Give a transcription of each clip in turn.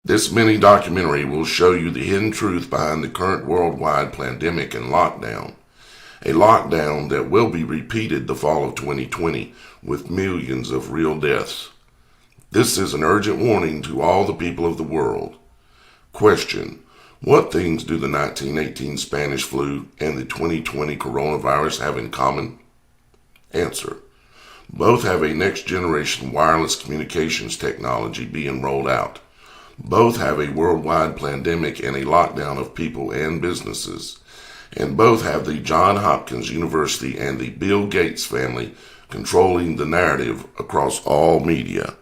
This mini documentary will show you the hidden truth behind the current worldwide pandemic and lockdown. A lockdown that will be repeated the fall of 2020 with millions of real deaths. This is an urgent warning to all the people of the world. Question: what things do the 1918 Spanish flu and the 2020 coronavirus have in common? Answer: both have a next generation wireless communications technology being rolled out. Both have a worldwide pandemic and a lockdown of people and businesses. And both have the Johns Hopkins University and the Bill Gates family controlling the narrative across all media.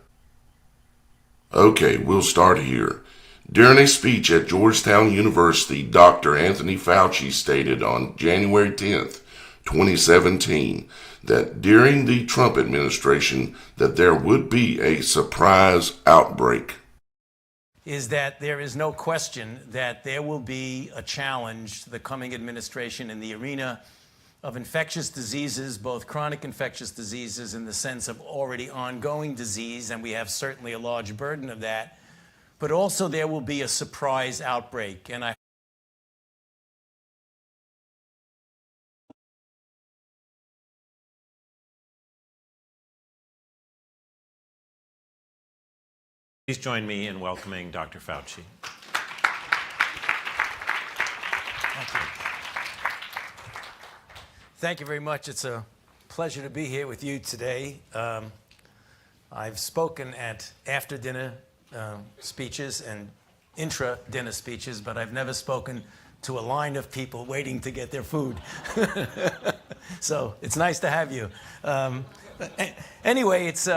Okay, we'll start here. During a speech at Georgetown University, Dr. Anthony Fauci stated on January 10th, 2017, that during the Trump administration that there would be a surprise outbreak. Is that there is no question that there will be a challenge to the coming administration in the arena of infectious diseases, both chronic infectious diseases in the sense of already ongoing disease, and we have certainly a large burden of that, but also there will be a surprise outbreak. And Please join me in welcoming Dr. Fauci. Thank you. Thank you very much. It's a pleasure to be here with you today. I've spoken at after-dinner speeches and intra-dinner speeches, but I've never spoken to a line of people waiting to get their food. So it's nice to have you. Anyway, it's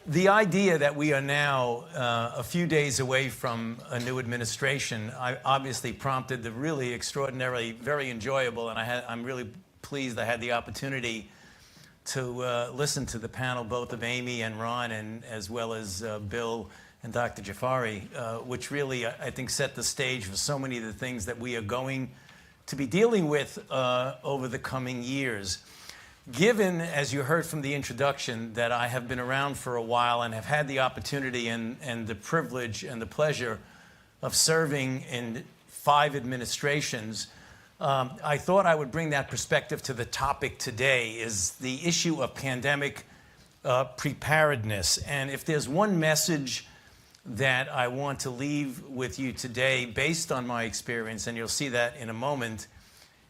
the idea that we are now a few days away from a new administration obviously prompted the really extraordinarily, very enjoyable, and I'm really pleased I had the opportunity to listen to the panel, both of Amy and Ron, and as well as Bill and Dr. Jafari, which really, I think, set the stage for so many of the things that we are going to be dealing with over the coming years. Given, as you heard from the introduction, that I have been around for a while and have had the opportunity and the privilege and the pleasure of serving in 5 administrations, I thought I would bring that perspective to the topic today, is the issue of pandemic preparedness. And if there's one message that I want to leave with you today, based on my experience, and you'll see that in a moment,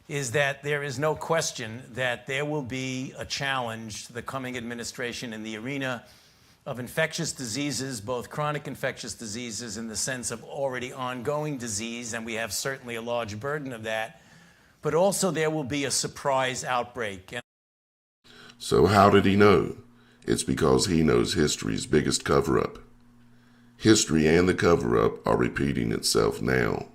is that there is no question that there will be a challenge to the coming administration in the arena of infectious diseases, both chronic infectious diseases in the sense of already ongoing disease, and we have certainly a large burden of that, but also there will be a surprise outbreak. So how did he know? It's because he knows history's biggest cover-up. History and the cover-up are repeating itself now.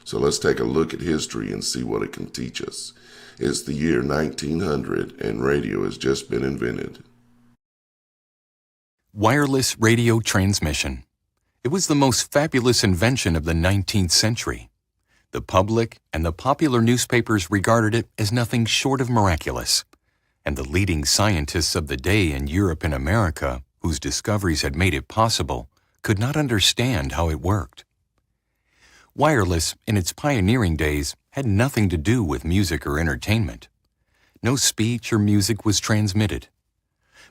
So let's take a look at history and see what it can teach us. It's the year 1900 and radio has just been invented. Wireless radio transmission. It was the most fabulous invention of the 19th century. The public and the popular newspapers regarded it as nothing short of miraculous. And the leading scientists of the day in Europe and America, whose discoveries had made it possible, could not understand how it worked. Wireless, in its pioneering days, had nothing to do with music or entertainment. No speech or music was transmitted.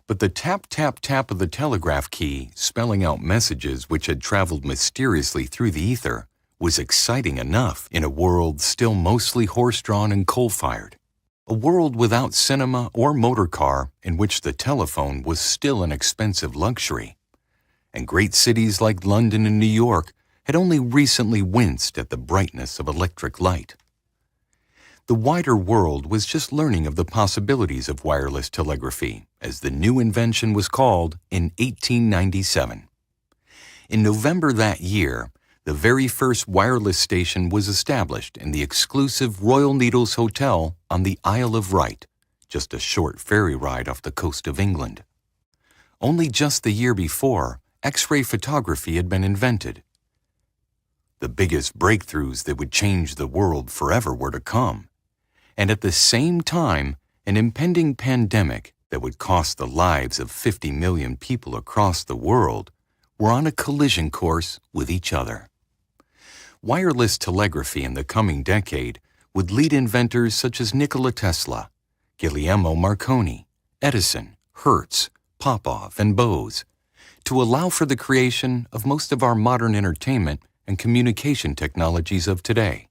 But the tap, tap, tap of the telegraph key, spelling out messages which had traveled mysteriously through the ether, was exciting enough in a world still mostly horse-drawn and coal-fired. A world without cinema or motor car, in which the telephone was still an expensive luxury. And great cities like London and New York had only recently winced at the brightness of electric light. The wider world was just learning of the possibilities of wireless telegraphy, as the new invention was called, in 1897. In November that year, the very first wireless station was established in the exclusive Royal Needles Hotel on the Isle of Wight, just a short ferry ride off the coast of England. Only just the year before, X-ray photography had been invented. The biggest breakthroughs that would change the world forever were to come. And at the same time, an impending pandemic that would cost the lives of 50 million people across the world were on a collision course with each other. Wireless telegraphy in the coming decade would lead inventors such as Nikola Tesla, Guglielmo Marconi, Edison, Hertz, Popov, and Bose to allow for the creation of most of our modern entertainment and communication technologies of today.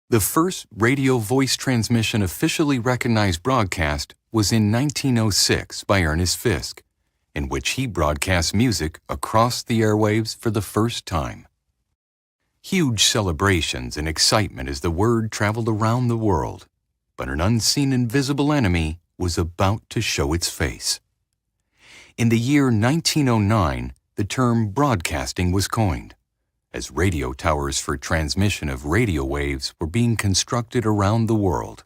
The first radio voice transmission officially recognized broadcast was in 1906 by Ernest Fisk, in which he broadcast music across the airwaves for the first time. Huge celebrations and excitement as the word traveled around the world, but an unseen invisible enemy was about to show its face. In the year 1909, the term broadcasting was coined, as radio towers for transmission of radio waves were being constructed around the world.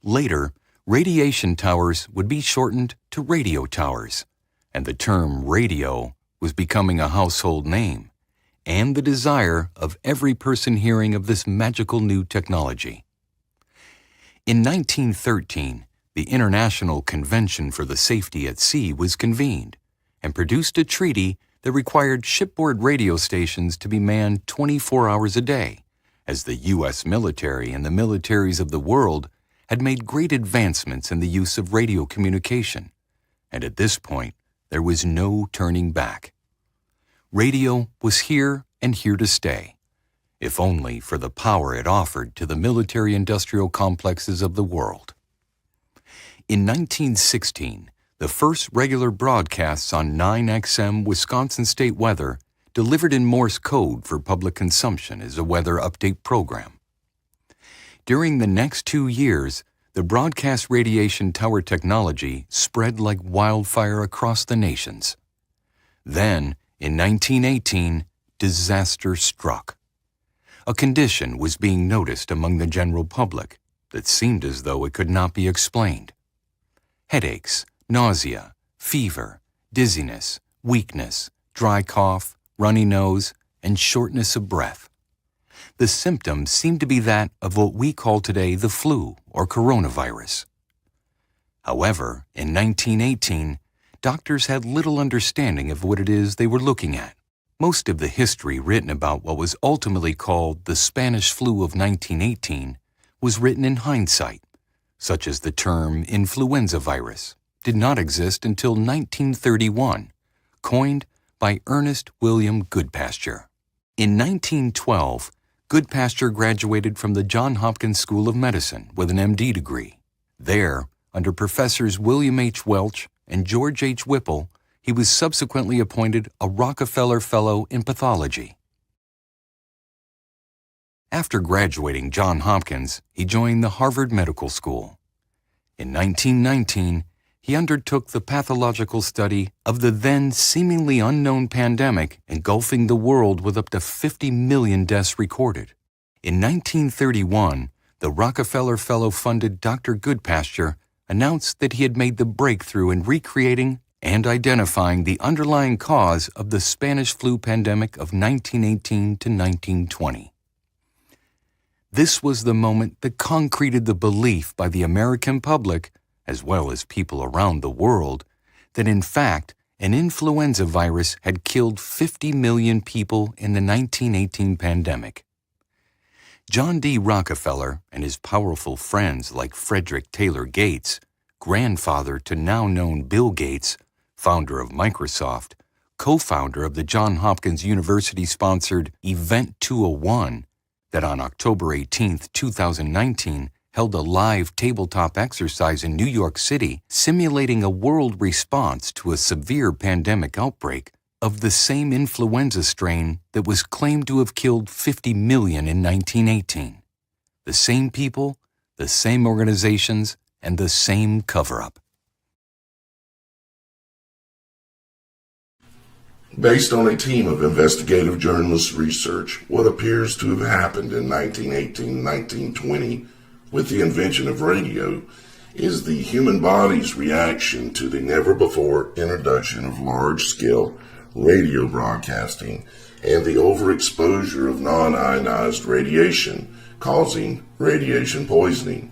Later, radiation towers would be shortened to radio towers, and the term radio was becoming a household name, and the desire of every person hearing of this magical new technology. In 1913, the International Convention for the Safety at Sea was convened and produced a treaty that required shipboard radio stations to be manned 24 hours a day, as the U.S. military and the militaries of the world had made great advancements in the use of radio communication, and at this point, there was no turning back. Radio was here and here to stay, if only for the power it offered to the military-industrial complexes of the world. In 1916, the first regular broadcasts on 9XM Wisconsin State Weather delivered in Morse code for public consumption as a weather update program. During the next 2 years, the broadcast radiation tower technology spread like wildfire across the nations. Then, in 1918, disaster struck. A condition was being noticed among the general public that seemed as though it could not be explained. Headaches, nausea, fever, dizziness, weakness, dry cough, runny nose, and shortness of breath. The symptoms seemed to be that of what we call today the flu or coronavirus. However, in 1918, doctors had little understanding of what it is they were looking at. Most of the history written about what was ultimately called the Spanish flu of 1918 was written in hindsight, such as the term influenza virus did not exist until 1931, coined by Ernest William Goodpasture. In 1912, Goodpasture graduated from the Johns Hopkins School of Medicine with an MD degree. There, under Professors William H. Welch and George H. Whipple, he was subsequently appointed a Rockefeller Fellow in Pathology. After graduating Johns Hopkins, he joined the Harvard Medical School. In 1919, he undertook the pathological study of the then seemingly unknown pandemic engulfing the world with up to 50 million deaths recorded. In 1931, the Rockefeller Fellow-funded Dr. Goodpasture announced that he had made the breakthrough in recreating and identifying the underlying cause of the Spanish flu pandemic of 1918 to 1920. This was the moment that concreted the belief by the American public, as well as people around the world, that in fact an influenza virus had killed 50 million people in the 1918 pandemic. John D. Rockefeller and his powerful friends like Frederick Taylor Gates, grandfather to now-known Bill Gates, founder of Microsoft, co-founder of the Johns Hopkins University-sponsored Event 201, that on October 18, 2019, held a live tabletop exercise in New York City simulating a world response to a severe pandemic outbreak of the same influenza strain that was claimed to have killed 50 million in 1918. The same people, the same organizations, and the same cover-up. Based on a team of investigative journalists' research, what appears to have happened in 1918-1920 with the invention of radio is the human body's reaction to the never-before introduction of large-scale radio broadcasting and the overexposure of non-ionized radiation, causing radiation poisoning.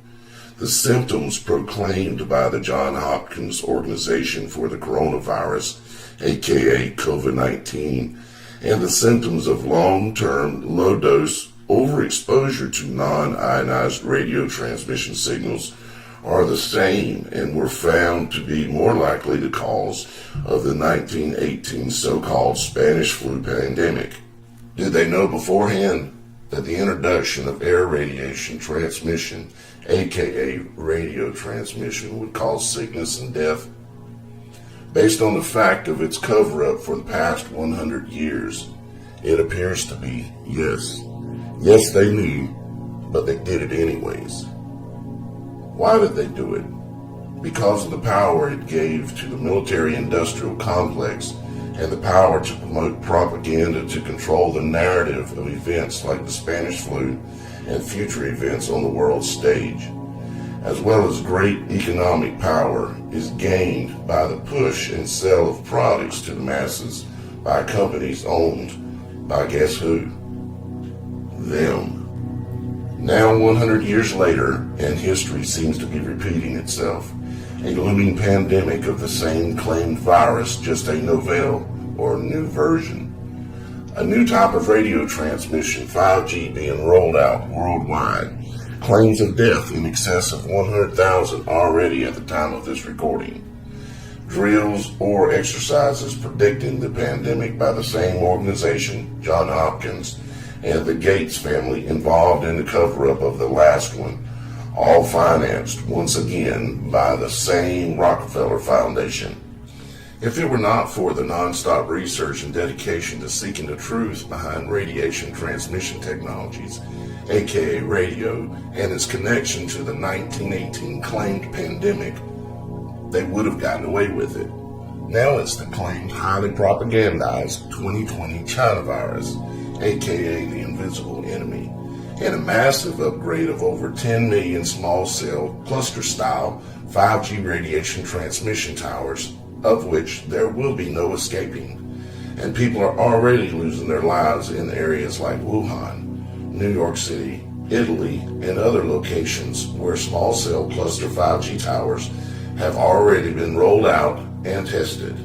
The symptoms proclaimed by the Johns Hopkins Organization for the Coronavirus aka COVID-19, and the symptoms of long-term low-dose overexposure to non-ionized radio transmission signals are the same and were found to be more likely the cause of the 1918 so-called Spanish flu pandemic. Did they know beforehand that the introduction of air radiation transmission, aka radio transmission, would cause sickness and death? Based on the fact of its cover-up for the past 100 years, it appears to be yes. Yes, they knew, but they did it anyways. Why did they do it? Because of the power it gave to the military-industrial complex and the power to promote propaganda to control the narrative of events like the Spanish flu and future events on the world stage, as well as great economic power is gained by the push and sale of products to the masses by companies owned by guess who? Them. Now 100 years later, and history seems to be repeating itself, a looming pandemic of the same claimed virus, just a novel or new version. A new type of radio transmission, 5G, being rolled out worldwide. Claims of death in excess of 100,000 already at the time of this recording. Drills or exercises predicting the pandemic by the same organization, Johns Hopkins, and the Gates family involved in the cover-up of the last one, all financed once again by the same Rockefeller Foundation. If it were not for the nonstop research and dedication to seeking the truth behind radiation transmission technologies, aka radio, and its connection to the 1918 claimed pandemic, they would have gotten away with it. Now it's the claimed highly propagandized 2020 China virus, aka the invisible enemy, and a massive upgrade of over 10 million small cell cluster style 5G radiation transmission towers, of which there will be no escaping. And people are already losing their lives in areas like Wuhan, New York City, Italy, and other locations where small cell cluster 5G towers have already been rolled out and tested.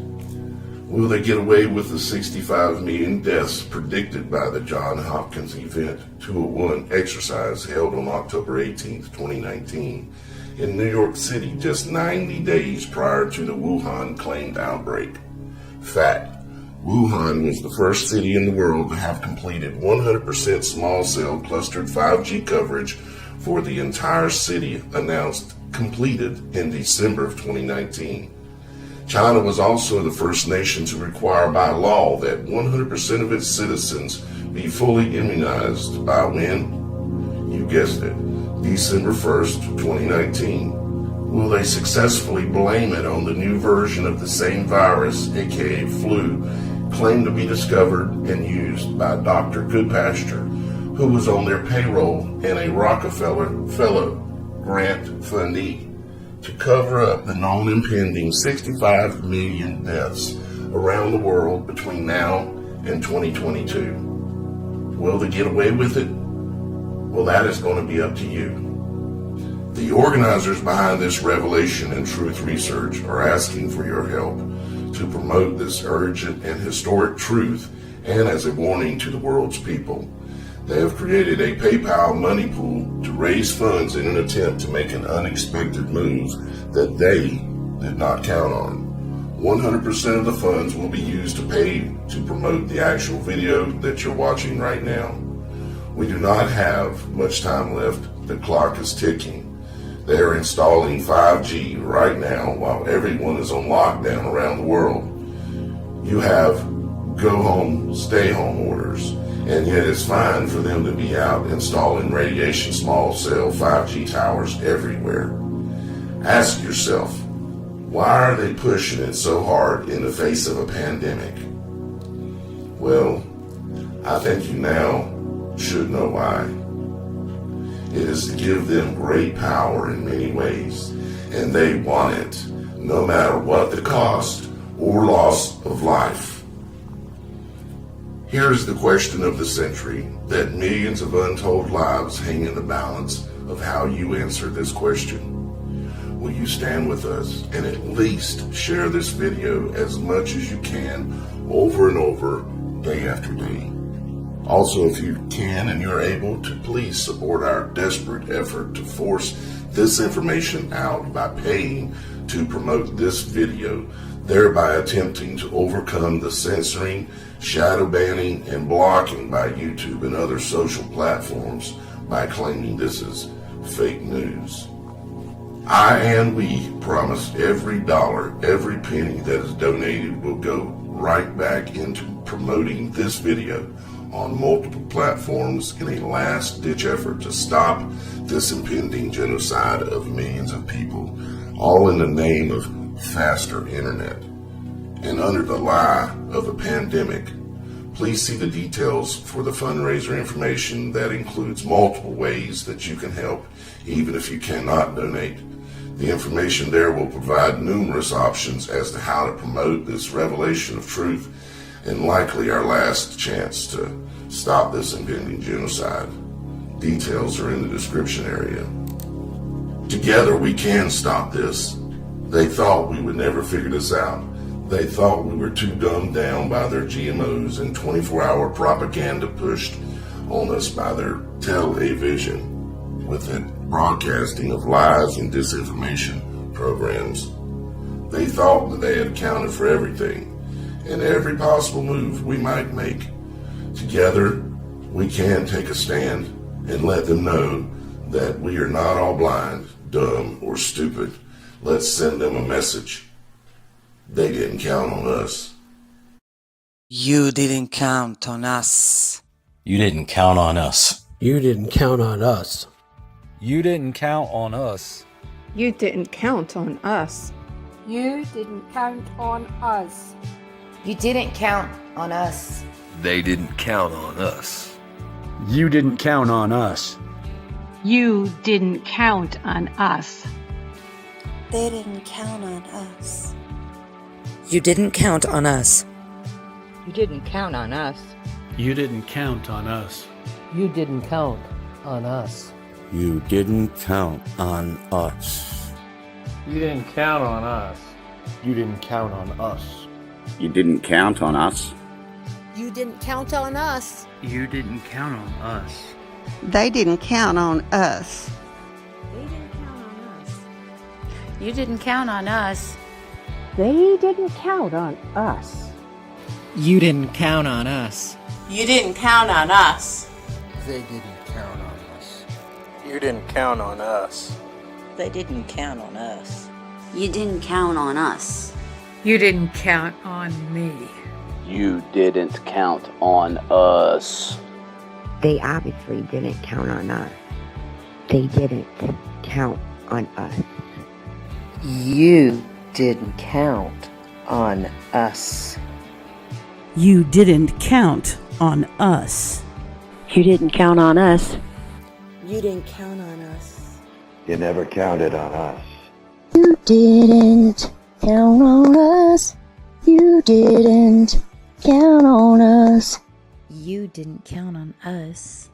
Will they get away with the 65 million deaths predicted by the Johns Hopkins Event 201 exercise held on October 18, 2019 in New York City, just 90 days prior to the Wuhan claimed outbreak? Fact: Wuhan was the first city in the world to have completed 100% small cell clustered 5G coverage for the entire city, announced completed in December of 2019. China was also the first nation to require by law that 100% of its citizens be fully immunized by when? You guessed it, December 1st, 2019. Will they successfully blame it on the new version of the same virus, aka flu, claimed to be discovered and used by Dr. Goodpasture, who was on their payroll and a Rockefeller Fellow grant fundee, to cover up the known impending 65 million deaths around the world between now and 2022. Will they get away with it? Well, that is going to be up to you. The organizers behind this revelation and truth research are asking for your help to promote this urgent and historic truth, and as a warning to the world's people. They have created a PayPal money pool to raise funds in an attempt to make an unexpected move that they did not count on. 100% of the funds will be used to pay to promote the actual video that you're watching right now. We do not have much time left. The clock is ticking. They are installing 5G right now while everyone is on lockdown around the world. You have go home, stay home orders. And yet it's fine for them to be out installing radiation small cell 5G towers everywhere. Ask yourself, why are they pushing it so hard in the face of a pandemic? Well, I think you now should know why. It is to give them great power in many ways, and they want it, no matter what the cost or loss of life. Here is the question of the century that millions of untold lives hang in the balance of how you answer this question. Will you stand with us and at least share this video as much as you can over and over, day after day. Also, if you can and you're able to, please support our desperate effort to force this information out by paying to promote this video, thereby attempting to overcome the censoring, shadow banning, and blocking by YouTube and other social platforms by claiming this is fake news. I and we promise every dollar, every penny that is donated will go right back into promoting this video on multiple platforms in a last-ditch effort to stop this impending genocide of millions of people, all in the name of faster internet and under the lie of a pandemic. Please see the details for the fundraiser information that includes multiple ways that you can help, even if you cannot donate. The information there will provide numerous options as to how to promote this revelation of truth and likely our last chance to stop this impending genocide. Details are in the description area. Together we can stop this. They thought we would never figure this out. They thought we were too dumbed down by their GMOs and 24-hour propaganda pushed on us by their television with the broadcasting of lies and disinformation programs. They thought that they had accounted for everything and every possible move we might make. Together, we can take a stand and let them know that we are not all blind, dumb, or stupid. Let's send them a message. They didn't count on us. You didn't count on us. You didn't count on us. You didn't count on us. You didn't count on us. You didn't count on us. You didn't count on us. You didn't count on us. They didn't count on us. You didn't count on us. You didn't count on us. They didn't count on us. You didn't count on us. You didn't count on us. You didn't count on us. You didn't count on us. You didn't count on us. You didn't count on us. You didn't count on us. You didn't count on us. You didn't count on us. You didn't count on us. They didn't count on us. You didn't count on us. They didn't count on us. You didn't count on us. You didn't count on us. They didn't count on us. You didn't count on us. They didn't count on us. You didn't count on us. You didn't count on me. You didn't count on us. They obviously didn't count on us. They didn't count on us. You didn't count on us. You didn't count on us. You didn't count on us. You didn't count on us. You never counted on us. You didn't count on us. You didn't count on us. You didn't count on us.